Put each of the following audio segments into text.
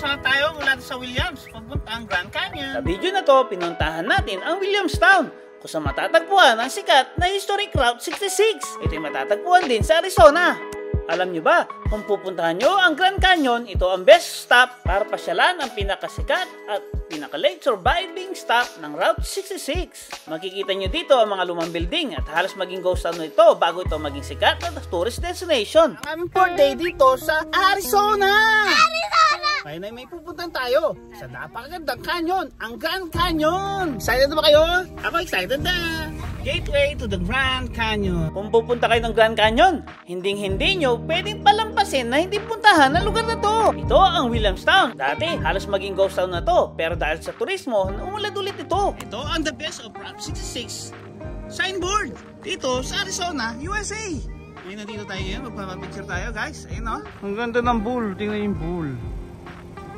Nagdesal tayo mula sa Williams, papunta ang Grand Canyon. Sa video na to, pinuntahan natin ang Williamstown, kung saan matatagpuan ang sikat na Historic Route 66. Ito'y matatagpuan din sa Arizona. Alam nyo ba, kung pupuntahan nyo ang Grand Canyon, ito ang best stop para pasyalan ang pinakasikat at pinaka-late surviving stop ng Route 66. Makikita nyo dito ang mga lumang building at halos maging ghost town ito bago ito maging sikat at tourist destination. Ang aming 4 day dito sa Arizona! Kaya na may pupuntahan tayo sa napakagandang canyon, ang Grand Canyon. Excited na ba kayo? Ako excited na! Gateway to the Grand Canyon. Kung pupunta kayo ng Grand Canyon, hindi nyo pwedeng palampasin na hindi puntahan ang lugar na to. Ito ang Williamstown. Dati, halos maging ghost town na to, pero dahil sa turismo, umulad ulit ito. Ito ang the best of Route 66 signboard dito sa Arizona, USA. Ngayon nandito tayo ngayon, magpapapicture tayo guys. Ayun o. Ang ganda ng bull, tingnan yung bull.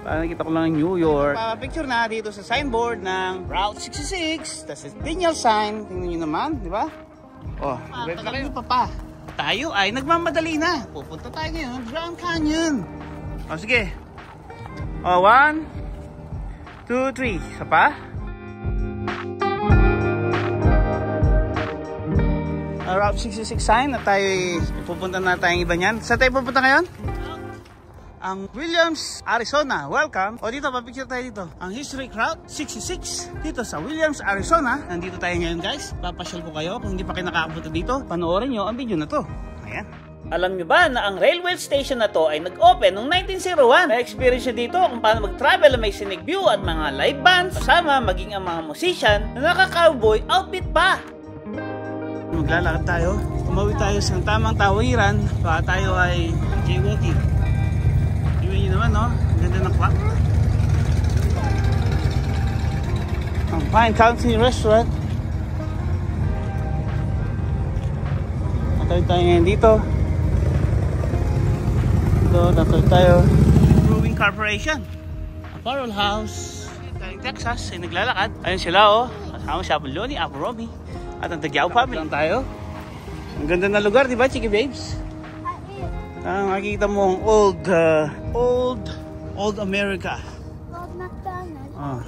Parang nakita ko lang ang New York. Magpapapicture na dito sa signboard ng Route 66. Tas signal sign, tingnan nyo naman, di ba? Oh, wait na kayo pa. Tayo ay nagmamadali na. Pupunta tayo ngayon ng Grand Canyon. O sige. O, 1, 2, 3. Isa pa. Route 66 sign na tayo pupunta na tayong iba niyan. Saan tayo pupunta ngayon? Ang Williams, Arizona. Welcome. O dito, papicture tayo dito. Ang Historic Route 66 dito sa Williams, Arizona. Nandito tayo ngayon guys. Papasyal ko kayo. Kung hindi pa kayo nakakapunta dito, panoorin nyo ang video na to. Ayan. Alam nyo ba na ang railway station na to ay nag-open noong 1901? May experience nyo dito kung paano mag-travel na may scenic view at mga live bands, kasama maging ang mga musician na naka-cowboy outfit pa. Maglalakad tayo. Umawit tayo sa tamang tawiran. Baka tayo ay jaywalking. Tingnan nyo naman, no? Ganda ng clock. Ang Pine Country Restaurant. Natawid tayo ngayon dito. Natawid tayo. Brewing Corporation. Apparel House. Galing Texas ay naglalakad. Ayun sila, oh. Kasama si Apo Loni, Apo Romy. At ang Tagyaw Family. Lang tayo. Ang ganda na lugar, di ba, Chiki Babes? Makikita mo ang old America. Old McDonald's. Oh.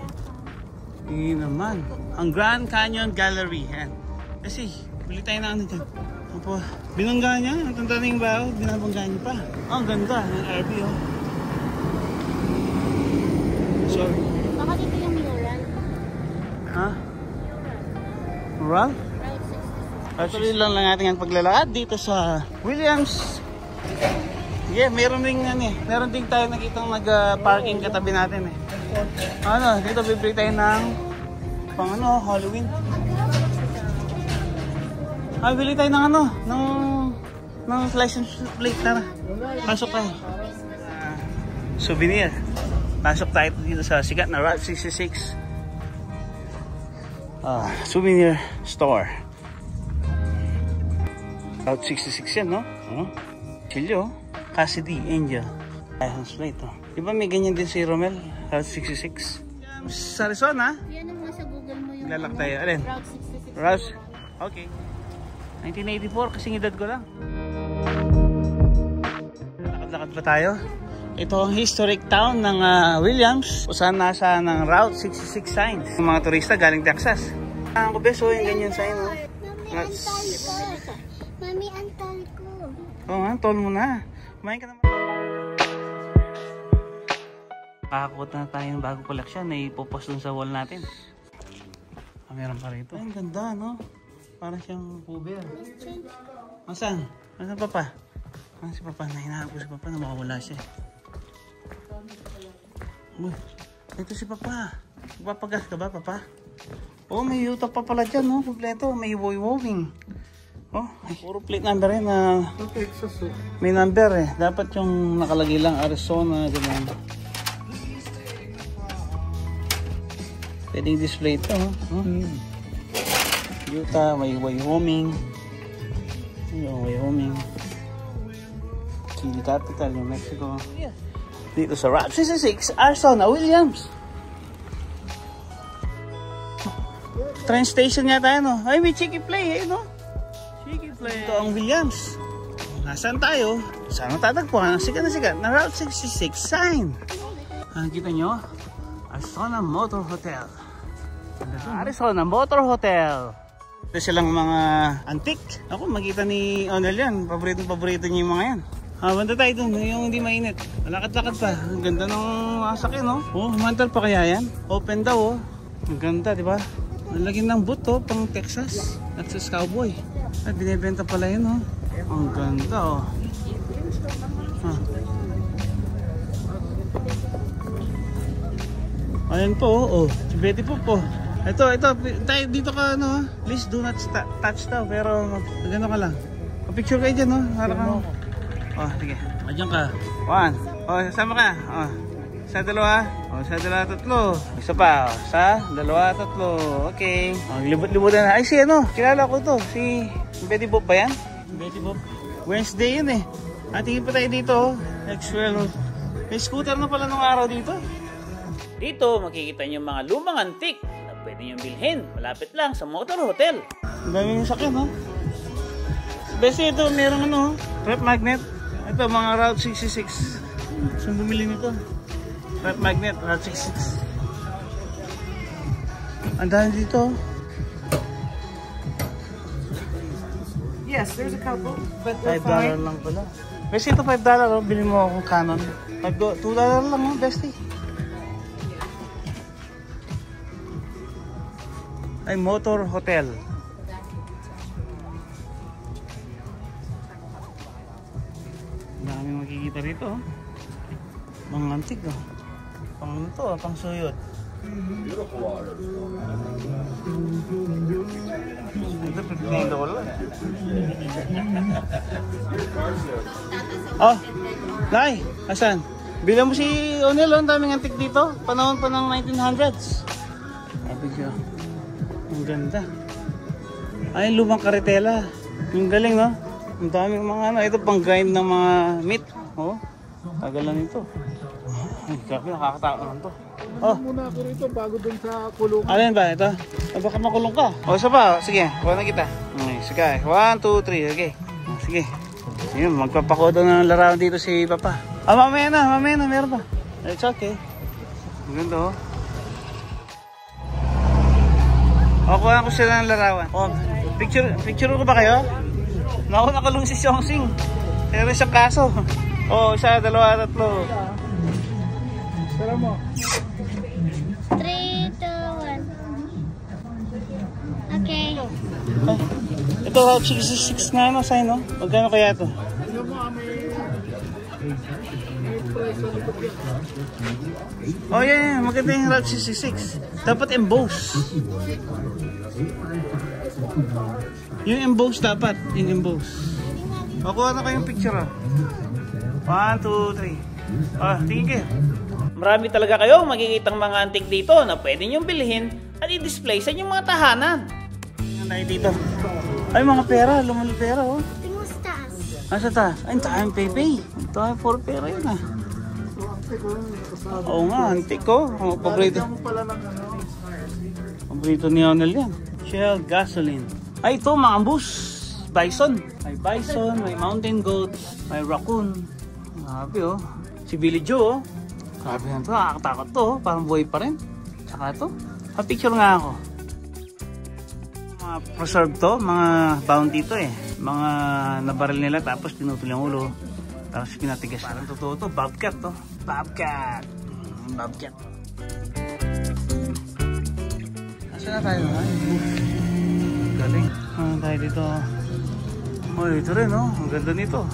Yun naman. Ang Grand Canyon Gallery. Yan. Kasi, bili tayo na ano dyan. Opo, binangga niya. Ang tanda na yung baho. Binabangga niya pa. Oh, ang ganda ng RV, oh. Sorry. Baka dito yung mural. Ha? Mural? Actually lang natin ang paglalakad dito sa Williams. Yeah, meron din tayo nakitang nag-parking katabi natin eh. Ano, dito bibili tayo ng pang ano, Halloween. Bili tayo ng ano, ng license plate na. Pasok tayo. Souvenir. Pasok tayo dito sa sikat na Route 66. Souvenir store. Route 66 yan, no? Chilyo. Cassidy, Angel. License plate, oh. Diba may ganyan din si Romel? Route 66. Sa Arizona. Yan ang sa Google mo yung Lalak tayo. Alin? Route 66. Route. Okay. 1984 kasing edad ko lang. Lakad-lakad pa tayo. Ito ang historic town ng Williams. Saan nasa ng Route 66 signs. Yung mga turista galing Texas. Ang kubeso yung ganyan sign, oh. Mami, ang tol ko. Oo nga, tol mo na. Kumain ka naman. Kakakuha na tayo ng bagong collection na ipopost dun sa wall natin. Meron pa rito. Ay, ang ganda, no? Parang siyang cover. Asan? Asan papa? Asan si papa? Nahinahanap ko si papa na makawala siya. Uy, ito si papa. Magpapagas ka ba, papa? Oh, may yutak pa pala dyan, no? Kompleto. May woy-wowing. Oh, puro plate number eh na may number eh. Dapat yung nakalagay lang Arizona, ganyan. Pwedeng display ito, oh. Utah, may Wyoming. Yung Wyoming. City Capital, New Mexico. Dito sa Route 66, Arizona, Williams. Train station yata yan, no? Ay, may Chicky Play, eh, no? Chicky Play. Ito ang Williams. Nasaan tayo? Saan tatagpuan ang sikat na Route 66 sign? Nakikita nyo? Arizona Motor Hotel. Arizona Motor Hotel. Ito silang mga antique. Ako, makita ni Onel yan. Paborito niya yung mga yan. Banda tayo dun, yung hindi mainit. Lakad-lakad pa. Ang ganda ng masakyan, no? Oh, humantal pa kaya yan? Open daw, oh. Ang ganda, di ba? Ang lagi ng boot, oh, pang Texas. Texas Cowboy. Ay, binibenta pala yun, oh. Ang ganda, oh. Ayan po, oh. Si Betty po po. Ito, tayo dito ka, ano, please do not touch daw, pero gano'n ka lang. Picture kayo dyan, no? Harap ka. Oh, sige. Diyan ka. 1. Oh, sasama ka. Oh. Sa dalawa. Oh, sa dalawa, tatlo. Isa pa. Oh. Sa dalawa, tatlo. Okay. Oh, libot-libotan na. Ay, si ano? Kilala ko to. Si Betty Bob ba yan? Betty Bob. Wednesday yun eh. Tingin pa tayo dito. Actual. May scooter na pala nung araw dito. Dito makikita niyo mga lumang antique na pwede niyong bilhin. Malapit lang sa Motor Hotel. Ang daming sakyan, no? Best ito, merong ano, trap magnet. Ito, mga Route 66. Saan bumili nito? Trap magnet, Route 66. Ang dami dito. Yes, there's a couple, but $5 lang pala. Best ito, $5. Oh. Bilhin mo akong Canon. $2 lang, oh, bestie. Ay, Motor Hotel. Daming makikita rito, oh. Mga antik, oh. Pang ano to, pang suyot. Ito, pipinito ko lang. Oh, Lai, asan? Bilang mo si Onel, oh. Ang daming antik dito. Panahon pa ng 1900s. Sabi siya. Ang ganda. Ay, lumang karetela. Yung galing, no? Ang daming mga ano. Ito pang grind ng mga meat. Oh, tagalan ito. Ay, grabe, nakakatakot naman to. Oh, muna ako rito bago dun sa kulungan. alin ba ito? Ay, baka makulong ka. O, isa pa. Sige, kuha na kita. Okay, sige. 1, 2, 3. Okay. Sige. Sige, magpapakodo na ng larawan dito si Papa. Mamaya na. Meron pa. It's okay. Ang ganda, oh. O, kuha ko sila ng larawan. O, picture ko ba kayo? Naku, nakulong si Xiaoxing. Pero isang kaso. O, isa, dalawa, tatlo. Tara mo. 3, 2, 1. Okay. Ay, ito, Route 66 nga, no, sign, no? Magkano kaya ito? Ano mo, may price sa likod yan. Oh, yeah, maganda yung Route 66. Dapat emboss. Yung emboss dapat, yung emboss. O, kuha na kayong picture, ah. 1, 2, 3. Ah, tingin kayo. Marami talaga kayo makikitang mga antique dito na pwede niyong bilhin at i-display sa inyong mga tahanan. Ano tayo dito? Ay, mga pera, lumang pera, oh. Tingnan mo sa taas. Nasa ta? Ay, tayong pepe. Ito ay for pera yun, ah. Oo nga, antik ko. Oh, paborito. Paborito ni Onel yan. Shell gasoline. Ay, ito, mga ambus. Bison. May bison, may mountain goat, may raccoon. Grabe, oh. Si Billy Joe, oh. Grabe na ito, nakakatakot to, oh. Parang buhay pa rin. Saka ito, pa-picture nga ako. Mga preserve to, mga bounty to eh. Mga nabaril nila tapos pinutol yung ulo. Tapos pinatigas. Parang totoo to, bobcat to. Bobcat. Bobcat. Asa na tayo? Ay, galing. Ano tayo dito? Oh, dito rin, oh. Ang ganda nito.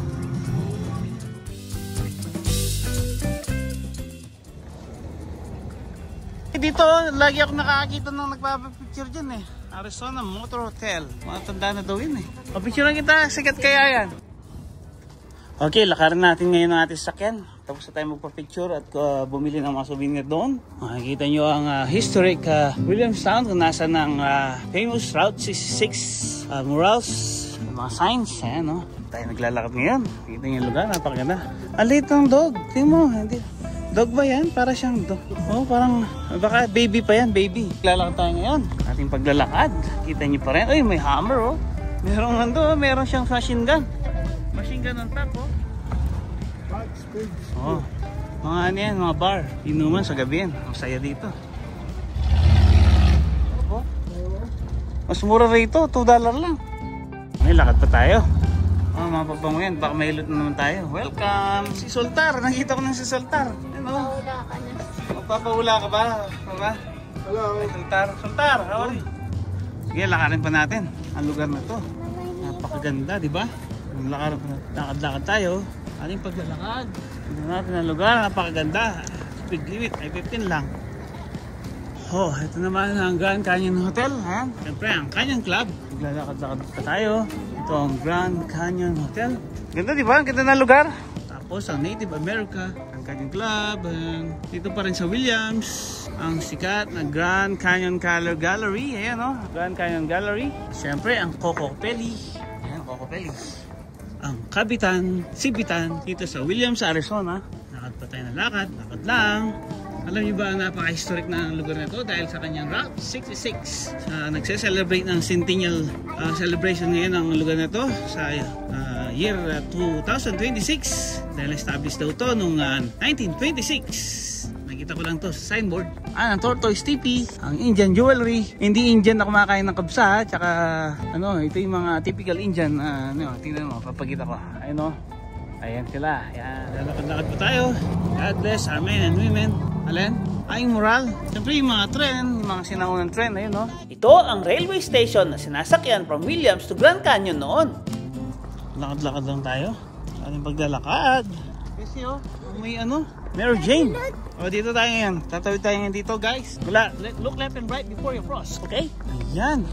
Dito, lagi ako nakakakita ng nagpapapicture dyan eh. Arizona Motor Hotel. Matanda na daw yun eh. O-picture na kita, sikat kaya yan. Okay, lakarin natin ngayon ang ating sakyan. Tapos na tayo magpa-picture at bumili ng mga souvenir doon. Makikita nyo ang historic Williamstown kung nasa ng famous Route 66 murals, mga signs. Ayan, no? Tayo naglalakad ngayon. Kita nyo yung lugar, napakaganda. Ang liit ng dog. Tingnan mo, hindi. Dog ba yan? Para siyang dog. Oh, parang baka baby pa yan, baby. Lalakad tayo ngayon. Ating paglalakad. Kita niyo pa rin. Ay, may hammer, oh. Merong nando, meron siyang machine gun. Machine gun on top, oh. Oh. Mga ano yan, mga bar. Inuman sa gabi yan. Ang saya dito. Mas mura rito, $2 lang. May lakad pa tayo. Oh, mga pabango yan, baka may loot na naman tayo. Welcome! Si Soltar, nakita ko ng si Soltar. Ano? Wala ka na. Magpapahula ka ba? Ba? Hello. Soltar. Soltar, how are you? Sige, lakarin pa natin ang lugar na to. Napakaganda, di ba? Lakad-lakad tayo. Ating paglalakad. Tignan natin ang lugar, napakaganda. Speed limit ay 15 lang. Oh, ito naman ang Grand Canyon Hotel. Ayan. Siyempre, ang Canyon Club. Maglalakad-lakad pa tayo. Ito ang Grand Canyon Hotel. Ganda, di ba? Ang ganda ng lugar. Tapos ang Native America, ang Canyon Club. Dito pa rin sa Williams, ang sikat na Grand Canyon Color Gallery. Ayan o, Grand Canyon Gallery. Siyempre, ang Cocopelli. Ayan, Cocopelli. Ang Kabitan, Sibitan, dito sa Williams, Arizona. Lakad pa tayo na lakad lang. Alam niyo ba ang napaka-historic na lugar na ito dahil sa kanyang Route 66. Nagse-celebrate ng centennial celebration ngayon ang lugar na ito sa year 2026. Dahil established daw ito noong 1926. Nakita ko lang to sa signboard. Ang Tortoise Tipi, ang Indian jewelry. Hindi Indian na kumakain ng kabsa, tsaka ano, ito yung mga typical Indian. Tingnan mo, papakita ko. Ayun o. Ayan sila. Ayan. Lalakad-lakad po tayo. God bless our men and women. Alin? Ay, moral. Siyempre yung mga tren, yung mga sinaunang tren. Ayun o. Ito ang railway station na sinasakyan from Williams to Grand Canyon noon. Lakad-lakad lang tayo. Ating paglalakad. Kasi o, may ano, Mary Jane. O, dito tayo ngayon. Tatawid tayo ngayon dito, guys. Look left and right before you cross. Okay? Ayan.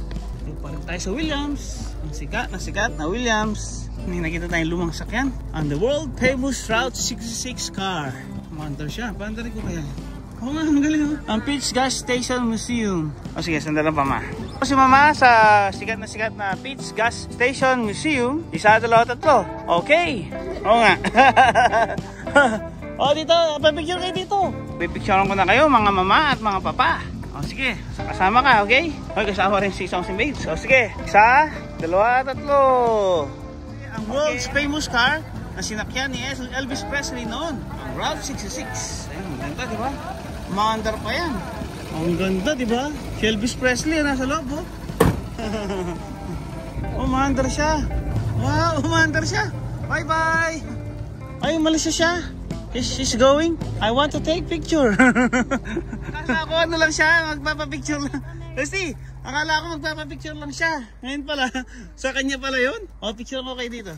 Dito pa rin tayo sa Williams. Ang sikat na Williams. May nakita tayong lumang sakyan. On the world famous Route 66 car. Mandar siya. Pandari ko kaya. Oo nga, ang galing. Ang Peach Gas Station Museum. O sige, sandalan pa ma. Si mama sa sikat na Peach Gas Station Museum. Isa, dalawa, tatlo. Okay. Oo nga. O dito, papicture kayo dito. Pipicturean ko na kayo mga mama at mga papa. O sige, kasama ka, okay? O kasama rin si Songs and Babes. O sige, isa, dalawa, tatlo. Ang world's famous car na sinakyan ni Elvis Presley noon, ang Route 66. Ayun, maganda, di ba? Maandar pa yan. Ang ganda, di ba? Si Elvis Presley nasa loob, oh. Maandar siya. Wow, maandar siya. Bye-bye. Ay, umalis siya. She's going. I want to take picture. Akala ko ano lang siya, magpapapicture lang. Kasi, akala ko magpapapicture lang siya. Ngayon pala, sa kanya pala yun. O, picture ko kayo dito.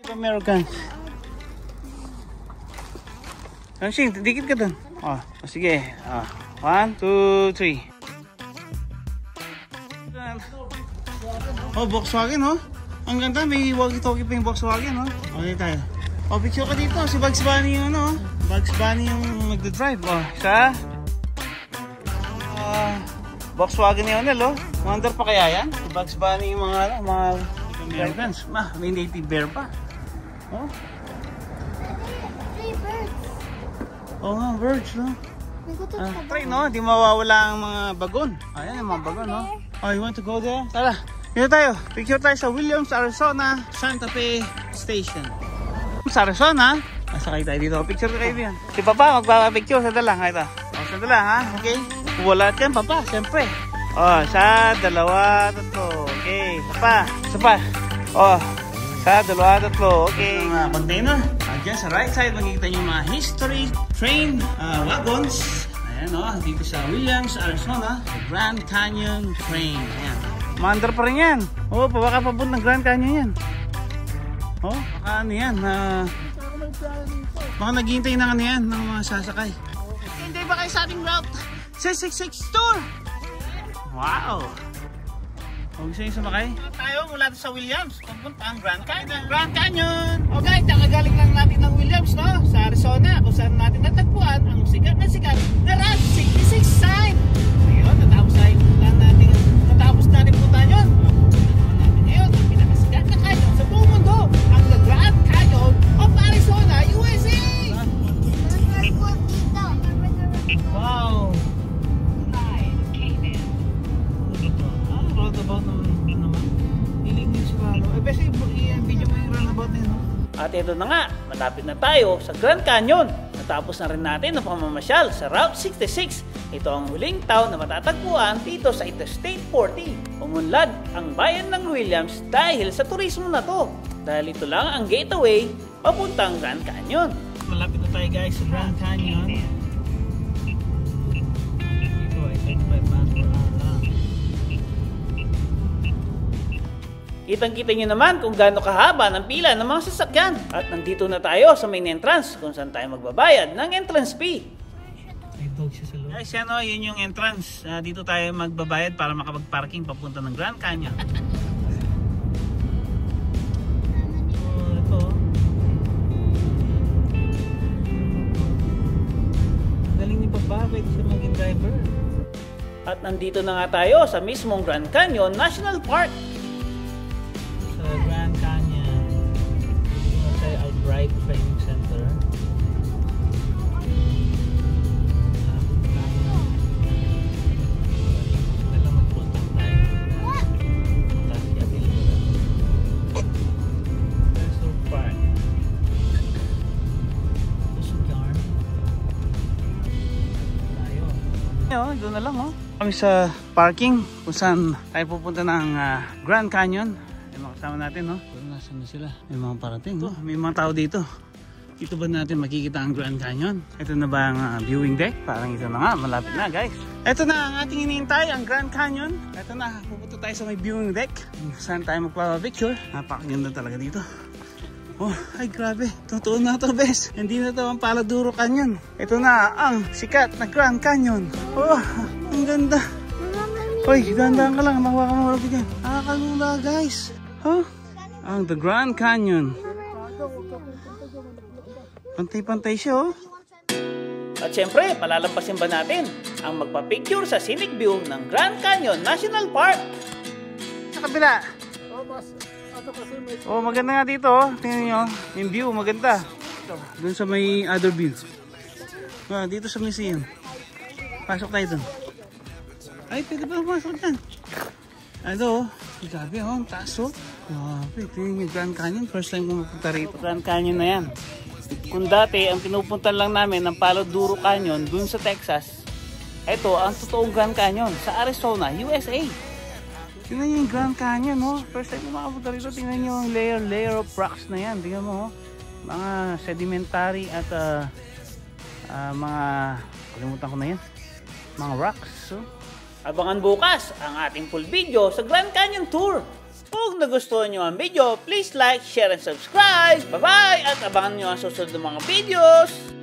Americans. Hansing, dikit ka dun. O, sige. 1, 2, 3. Oh, Volkswagen, oh. Ang ganda, may walkie-talkie pa yung Volkswagen, oh. Okay tayo. Oh, picture ka dito. Si Bugs Bunny yung ano, Bugs Bunny yung magdadrive. Oh, isa. Volkswagen yung ano, wonder pa kaya yan? Si Bugs Bunny yung mga Americans. May native bear pa. Oh. 3 birds. Oh nga, birds, no? Nagutot ka ba? Try, no? Di mawawala ang mga bagon. Ayan, yung mga bagon, no? Oh, you want to go there? Tara. Dito tayo. Picture tayo sa Williams, Arizona, Santa Fe Station. Sa Arizona, sakay tayo dito. Picture kayo diyan. Si Papa, magpapapicture sa dala. Ito. O, sa dala, ha? Okay? Wala yan, Papa. Siyempre. O, sa dalawa, tatlo. Okay. Papa. Isa pa. O, sa dalawa, tatlo. Okay. Mga container. Diyan sa right side, makikita nyo mga history train wagons. Ayan, o. Dito sa Williams, Arizona. Grand Canyon Train. Ayan. Mandar pa rin yan. O, baka pabot ng Grand Canyon yan. Oh, baka ano yan, baka naghihintay na ano yan ng mga sasakay. Hindi ba kayo sa ating Route 66 tour? Wow! Gusto nyo sumakay? Tayo mula sa Williams, pupunta ang Grand Canyon. Grand Canyon! Okay, nakagaling lang natin ng Williams, no? Sa Arizona, kung saan natin natagpuan ang sikat na Route 66 sign. Ayun, natapos natin punta yun. Ngayon, ang pinakasikat na canyon sa buong mundo, ang The Grand Canyon of Arizona, USA! Wow! Roundabout naman. Hiling din siguro. Basta At ito na nga, malapit na tayo sa Grand Canyon. Natapos na rin natin ang pamamasyal sa Route 66. Ito ang huling town na matatagpuan dito sa Interstate 40. Umunlad ang bayan ng Williams dahil sa turismo na to. Dahil ito lang ang gateway papuntang Grand Canyon. Malapit na tayo guys sa Grand Canyon. Ito ay 25 miles per hour lang. Kitang-kita nyo naman kung gaano kahaba ng pila ng mga sasakyan. At nandito na tayo sa main entrance kung saan tayo magbabayad ng entrance fee. May dog siya sa loob. Guys, yan o, yun yung entrance. Dito tayo magbabayad para makapag-parking papunta ng Grand Canyon. Ito. Galing ni Papa, pwede siya maging driver. At nandito na nga tayo sa mismong Grand Canyon National Park. Sa Grand Canyon, dito na tayo Albright Training Center. Doon na lang kami sa parking kung saan tayo pupunta ng Grand Canyon. May mga kasama natin Nasaan na sila? May mga parating may mga tao dito. Dito ba natin makikita ang Grand Canyon? Ito na ba ang viewing deck? Parang ito na nga, malapit na guys. Ito na ang ating hinihintay, ang Grand Canyon. Ito na, pupunta tayo sa may viewing deck. Saan tayo magpapapicture? Napakaganda talaga dito. Oh, ay grabe. Totoo na to, bes. Hindi na to ang Paladuro Canyon. Ito na ang sikat na Grand Canyon. Oh, ang ganda. Hoy, ganda ka lang. Makuha ka mga dyan. Nakakalula, guys. Huh? Ang The Grand Canyon. Pantay-pantay siya, At syempre, palalampasin ba natin ang magpa-picture sa scenic view ng Grand Canyon National Park? Sa kabila. Oh, maganda nga dito, Tingnan niyo, yung view, maganda. Doon sa may other view. Dito sa museum. Pasok tayo doon. Ay, pwede ba pumasok dyan? Ano, grabe ang taas Grabe, tingnan yung Grand Canyon. First time ko mapunta rito. Grand Canyon na yan. Kung dati, ang pinupuntan lang namin ng Paladuro Canyon doon sa Texas, ito ang totoong Grand Canyon sa Arizona, USA. Tingnan nyo yung Grand Canyon, First time ko makapunta rito, tingnan nyo yung layer of rocks na yan. Tingnan mo, mga sedimentary at mga, kalimutan ko na yan, mga rocks. Abangan bukas ang ating full video sa Grand Canyon Tour. Kung nagustuhan nyo ang video, please like, share, and subscribe. Bye-bye! At abangan nyo ang susunod ng mga videos.